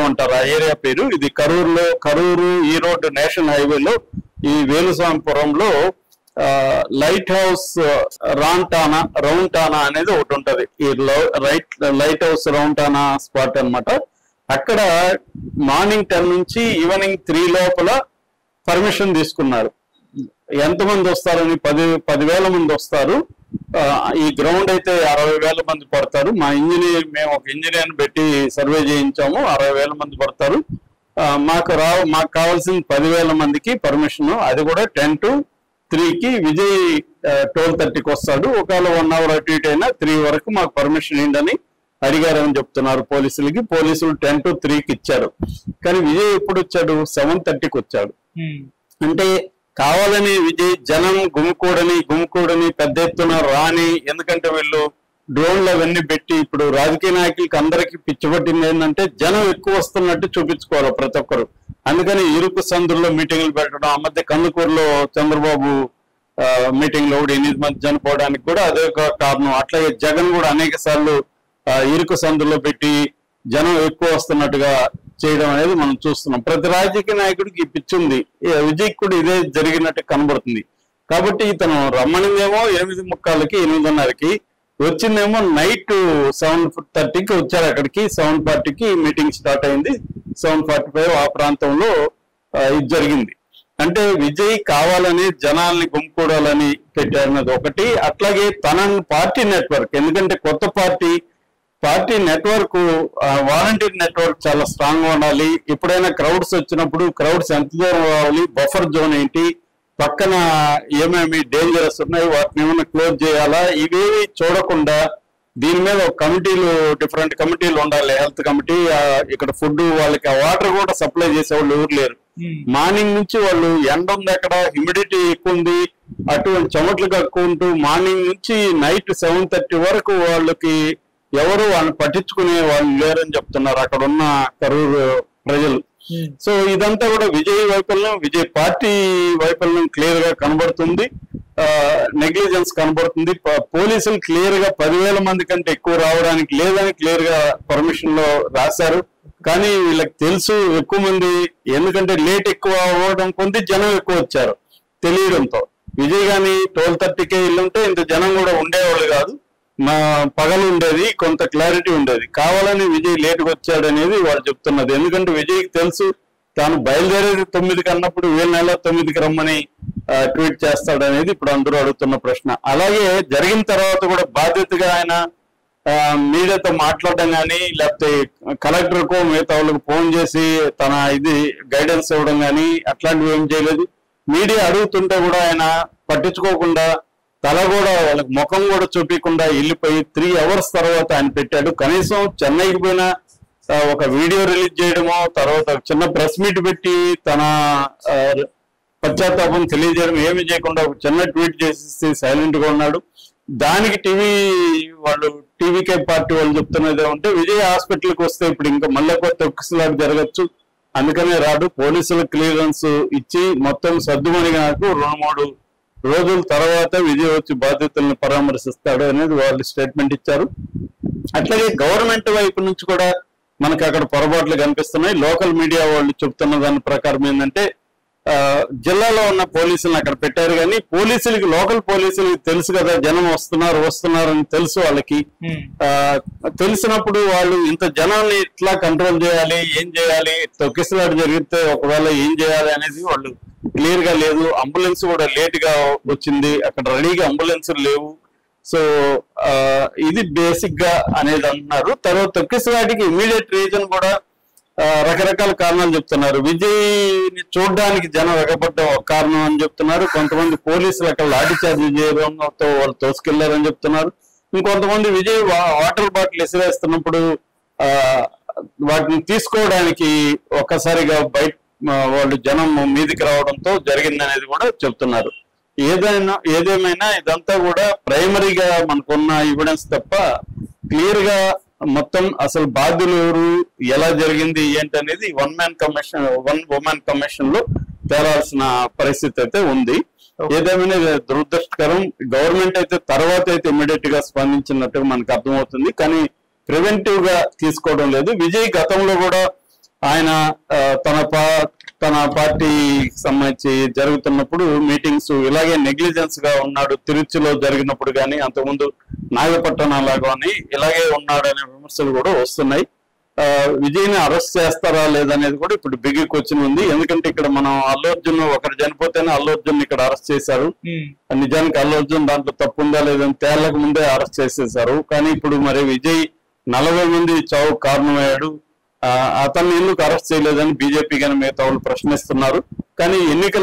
అంటారు ఆ ఏరియా పేరు. ఇది కరూరు ఈరోడ్ నేషనల్ హైవేలో ఈ వేలుస్వామిపురంలో లైట్ హౌస్ రౌంటానా అనేది ఒకటి ఉంటది. ఈ లైట్ హౌస్ రౌంటానా స్పాట్ అన్నమాట. అక్కడ మార్నింగ్ 10 నుంచి ఈవినింగ్ 3 లోపల పర్మిషన్ తీసుకున్నారు. ఎంతమంది వస్తారని 10,000 మంది వస్తారు. ఈ గ్రౌండ్ అయితే 60,000 మంది పడతారు. మేము ఒక ఇంజనీర్ పెట్టి సర్వే చేయించాము. 60,000 మంది పడతారు. మాకు కావాల్సిన 10,000 మందికి పర్మిషన్. అది కూడా 10 to 3కి విజయ్ 12:30కి వస్తాడు. ఒకవేళ 1 hour అటు ఇటు అయినా 3 వరకు మాకు పర్మిషన్ ఏంటని అడిగారని చెప్తున్నారు పోలీసులకి. పోలీసులు 10 to 3కి ఇచ్చారు. కానీ విజయ్ ఎప్పుడు వచ్చాడు? 7:30కి వచ్చాడు. అంటే కావాలని విజయ్ జనం గుమికూడని పెద్ద ఎత్తున రాని, ఎందుకంటే వీళ్ళు డ్రోన్లు అవన్నీ పెట్టి ఇప్పుడు రాజకీయ నాయకులకి అందరికీ పిచ్చిపట్టింది ఏంటంటే జనం ఎక్కువ వస్తున్నట్టు చూపించుకోవాలి ప్రతి ఒక్కరు. అందుకని ఇరుకు సందుల్లో మీటింగ్లు పెట్టడం. ఆ మధ్య కందుకూరులో చంద్రబాబు మీటింగ్ లో 8 మంది చనిపోవడానికి కూడా అదే ఒక కారణం. అట్లాగే జగన్ కూడా అనేక సార్లు ఇరుకు సందుల్లో పెట్టి జనం ఎక్కువ వస్తున్నట్టుగా చేయడం అనేది మనం చూస్తున్నాం. ప్రతి రాజకీయ నాయకుడికి ఈ పిచ్చి ఉంది. విజయ్ కూడా ఇదే జరిగినట్టు కనబడుతుంది. కాబట్టి ఇతను రమ్మనిందేమో 8:45కి 8:30కి, వచ్చిందేమో నైట్ 7:30కి వచ్చారు అక్కడికి. 7:40కి మీటింగ్ స్టార్ట్ అయింది. 7:45 ఆ ప్రాంతంలో ఇది జరిగింది. అంటే విజయ్ కావాలని జనాల్ని గుంపుకోవాలని పెట్టారన్నది ఒకటి. అట్లాగే తన పార్టీ నెట్వర్క్, ఎందుకంటే కొత్త పార్టీ నెట్వర్క్, వాలంటీర్ నెట్వర్క్ చాలా స్ట్రాంగ్ గా ఉండాలి. ఎప్పుడైనా క్రౌడ్స్ వచ్చినప్పుడు క్రౌడ్స్ ఎంత దూరం రావాలి, బఫర్ జోన్ ఏంటి, పక్కన ఏమేమి డేంజరస్ ఉన్నాయి, వాటిని ఏమైనా క్లోజ్ చేయాలా, ఇవేవి చూడకుండా దీని మీద ఒక కమిటీలు, డిఫరెంట్ కమిటీలు ఉండాలి. హెల్త్ కమిటీ, ఇక్కడ ఫుడ్, వాళ్ళకి ఆ వాటర్ కూడా సప్లై చేసేవాళ్ళు ఎవరు లేరు. మార్నింగ్ నుంచి వాళ్ళు ఎండ ఉంది, అక్కడ హ్యూమిడిటీ ఎక్కువ ఉంది, అటువంటి చెమట్లు కక్కుకుంటూ మార్నింగ్ నుంచి నైట్ 7:30 వరకు వాళ్ళకి ఎవరు వాళ్ళని పట్టించుకునే వాళ్ళు లేరని చెప్తున్నారు అక్కడ ఉన్న కరూరు ప్రజలు. సో ఇదంతా కూడా విజయ్ వైఫల్యం, విజయ్ పార్టీ వైఫల్యం క్లియర్ గా కనబడుతుంది. నెగ్లిజెన్స్ కనబడుతుంది. పోలీసులు క్లియర్ గా 10,000 మంది కంటే ఎక్కువ రావడానికి లేదని క్లియర్ గా పర్మిషన్ లో రాశారు. కానీ వీళ్ళకి తెలుసు ఎక్కువ మంది, ఎందుకంటే లేట్ ఎక్కువ అవ్వడం కొద్ది జనం ఎక్కువ వచ్చారు తెలియడంతో. విజయ్ గాని 12:30కే ఇల్లుంటే ఇంత జనం కూడా ఉండేవాళ్ళు కాదు. పగలు ఉండేది, కొంత క్లారిటీ ఉండేది. కావాలని విజయ్ లేటుగా వచ్చాడు అనేది వాళ్ళు చెప్తున్నది. ఎందుకంటే విజయ్కి తెలుసు తాను బయలుదేరేది 9కి అన్నప్పుడు వీళ్ళ నెల 9కి రమ్మని ట్వీట్ చేస్తాడు అనేది ఇప్పుడు అందరూ అడుగుతున్న ప్రశ్న. అలాగే జరిగిన తర్వాత కూడా బాధ్యతగా ఆయన మీడియాతో మాట్లాడడం కానీ, లేకపోతే కలెక్టర్కో మిగతా వాళ్ళకి ఫోన్ చేసి తన గైడెన్స్ ఇవ్వడం కానీ అట్లాంటివి ఏం చేయలేదు. మీడియా అడుగుతుంటే కూడా ఆయన పట్టించుకోకుండా, తల కూడా వాళ్ళకి ముఖం కూడా చూపించకుండా వెళ్ళిపోయి 3 hours తర్వాత ఆయన పెట్టాడు. కనీసం చెన్నైకి పోయినా ఒక వీడియో రిలీజ్ చేయడమో, తర్వాత చిన్న ప్రెస్ మీట్ పెట్టి తన పశ్చాత్తాపం తెలియజేయడం ఏమి చేయకుండా ఒక చిన్న ట్వీట్ చేసి సైలెంట్ గా ఉన్నాడు. దానికి టీవీకే పార్టీ వాళ్ళు చెప్తున్నది ఏమంటే విజయ్ హాస్పిటల్కి వస్తే ఇప్పుడు ఇంకా మళ్ళీ కొత్త తొక్కిసలాట జరగచ్చు, అందుకనే రాడు. పోలీసుల క్లియరెన్స్ ఇచ్చి మొత్తం సర్దుమణిగాకు 2-3 రోజుల తర్వాత విజయ్ వచ్చి బాధ్యతలను పరామర్శిస్తాడు అనేది వాళ్ళు స్టేట్మెంట్ ఇచ్చారు. అట్లాగే గవర్నమెంట్ వైపు నుంచి కూడా మనకు అక్కడ పొరపాట్లు కనిపిస్తున్నాయి. లోకల్ మీడియా వాళ్ళు చెప్తున్న దాని ప్రకారం ఏంటంటే జిల్లాలో ఉన్న పోలీసులను అక్కడ పెట్టారు, కానీ లోకల్ పోలీసులకి తెలుసు కదా జనం వస్తున్నారని తెలుసు. వాళ్ళకి తెలిసినప్పుడు వాళ్ళు ఇంత జనాన్ని ఇట్లా కంట్రోల్ చేయాలి, ఏం చేయాలి, తొక్కిసలాట జరిగితే ఒకవేళ ఏం చేయాలి అనేది వాళ్ళు క్లియర్ గా లేదు. అంబులెన్స్ కూడా లేట్ గా వచ్చింది, అక్కడ రెడీగా అంబులెన్స్ లేవు. సో ఇది బేసిక్ గా అనేది అంటున్నారు. తర్వాత తొక్కిసలాటికి ఇమీడియట్ రీజన్ కూడా రకరకాల కారణాలు చెప్తున్నారు. విజయ్ ని చూడడానికి జనం ఎగబడ్డ ఒక కారణం అని చెప్తున్నారు. కొంతమంది పోలీసులు అక్కడ లాఠీ చార్జీ చేయడంతో వాళ్ళు తోసుకెళ్లారని చెప్తున్నారు. ఇంకొంతమంది విజయ్ వాటర్ బాటిల్ విసిరేస్తున్నప్పుడు వాటిని తీసుకోవడానికి ఒక్కసారిగా వాళ్ళు జనం మీదికి రావడంతో జరిగిందనేది కూడా చెప్తున్నారు. ఏదేమైనా ఇదంతా కూడా ప్రైమరీగా మనకున్న ఎవిడెన్స్ తప్ప క్లియర్ గా మొత్తం అసలు బాధ్యులు ఎవరు, ఎలా జరిగింది ఏంటి అనేది వన్ ఉమెన్ కమిషన్ లో తేలాల్సిన పరిస్థితి అయితే ఉంది. ఏదేమైనా దురదృష్టకరం. గవర్నమెంట్ అయితే తర్వాత అయితే ఇమ్మీడియట్ గా స్పందించినట్టుగా మనకు అర్థమవుతుంది, కానీ ప్రివెంటివ్ గా తీసుకోవడం లేదు. విజయ్ గతంలో కూడా ఆయన తన పార్టీకి సంబంధించి జరుగుతున్నప్పుడు మీటింగ్స్ ఇలాగే నెగ్లిజెన్స్ గా ఉన్నాడు, తిరుచిలో జరిగినప్పుడు కానీ అంతకుముందు నాగపట్టణం లాగా అని ఇలాగే ఉన్నాడు అనే విమర్శలు కూడా వస్తున్నాయి. విజయ్ని అరెస్ట్ చేస్తారా లేదనేది కూడా ఇప్పుడు బిగ్ క్వశ్చన్ ఉంది. ఎందుకంటే ఇక్కడ మనం అల్లు అర్జున్ ఒకరు చనిపోతేనే అల్లు అర్జున్ ఇక్కడ అరెస్ట్ చేశారు. నిజానికి అల్లు అర్జున్ దాంట్లో తప్పు ఉందా లేదని తేలక ముందే అరెస్ట్ చేసేసారు. కానీ ఇప్పుడు మరి విజయ్ 40 మంది చావుకు కారణమయ్యాడు, అతన్ని ఎందుకు అరెస్ట్ చేయలేదని బీజేపీ కానీ మిగతా వాళ్ళు ప్రశ్నిస్తున్నారు. కానీ ఎన్నికల